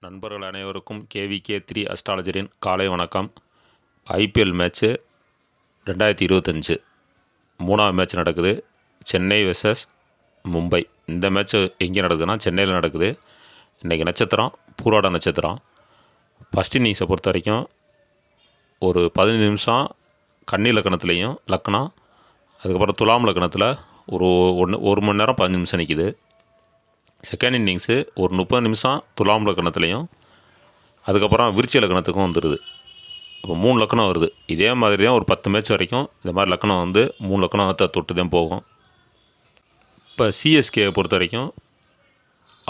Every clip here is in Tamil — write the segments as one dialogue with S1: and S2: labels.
S1: நண்பர்கள் அனைவருக்கும் KVK3 அஸ்ட்ராலஜரின் காலை வணக்கம். IPL மேட்ச்சு 2025 மூணாவது மேட்ச் நடக்குது. சென்னை வெர்சஸ் மும்பை. இந்த மேட்ச்சு எங்கே நடக்குதுன்னா சென்னையில் நடக்குது. இன்றைக்கி நட்சத்திரம் பூராட நட்சத்திரம். ஃபஸ்ட் இன்னிங்ஸை பொறுத்த வரைக்கும் ஒரு 15 நிமிஷம் கன்னி லக்கணத்துலேயும் லக்னம், அதுக்கப்புறம் துலாம் லக்கணத்தில் ஒரு மணி நேரம் 15 நிமிஷம் நிற்கிது. செகண்ட் இன்னிங்ஸு ஒரு 30 நிமிஷம் துலாம் லக்கணத்துலேயும், அதுக்கப்புறம் விருச்சிக லக்கணத்துக்கும் வந்துடுது. இப்போ 3 லக்கணம் வருது. இதே மாதிரி தான் ஒரு 10 மேட்ச் வரைக்கும் இந்த மாதிரி லக்கணம் வந்து 3 லக்கணத்தை தொட்டு தான் போகும். இப்போ CSKவை பொறுத்த வரைக்கும்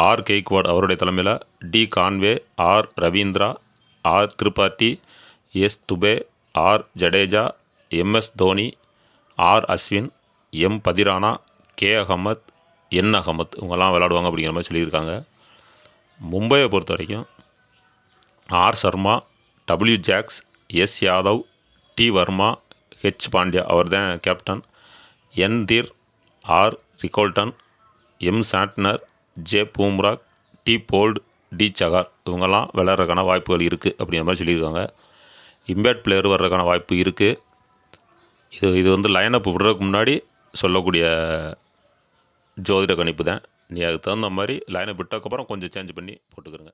S1: ஆர் கெய்க்வாட் அவருடைய தலைமையில் D Conway, R Ravindra, R Tripathi, S Dubey, R Jadeja, MS Dhoni, R Ashwin, M Pathirana, K Ahmed, N Ahmed இவங்கெல்லாம் விளாடுவாங்க அப்படிங்கிற மாதிரி சொல்லியிருக்காங்க. மும்பையை பொறுத்த வரைக்கும் R Sharma, W Jacks, S Yadav, T Varma, H Pandya அவர் தான் captain, N Dhir, R Rickelton, M Santner, J Bumrah, T Boult, D Chahar இவங்கெல்லாம் விளையாடுறதுக்கான வாய்ப்புகள் இருக்குது அப்படிங்கிற மாதிரி சொல்லியிருக்காங்க. இம்பேக்ட் பிளேயர் வர்றதுக்கான வாய்ப்பு இருக்குது. இது வந்து லைனப் விடுறதுக்கு முன்னாடி சொல்லக்கூடிய ஜோதிட கணிப்பு தான். நீ அதுக்கு தகுந்த மாதிரி லைனை விட்டதுக்கப்புறம் கொஞ்சம் சேஞ்ச் பண்ணி போட்டுக்கிறங்க.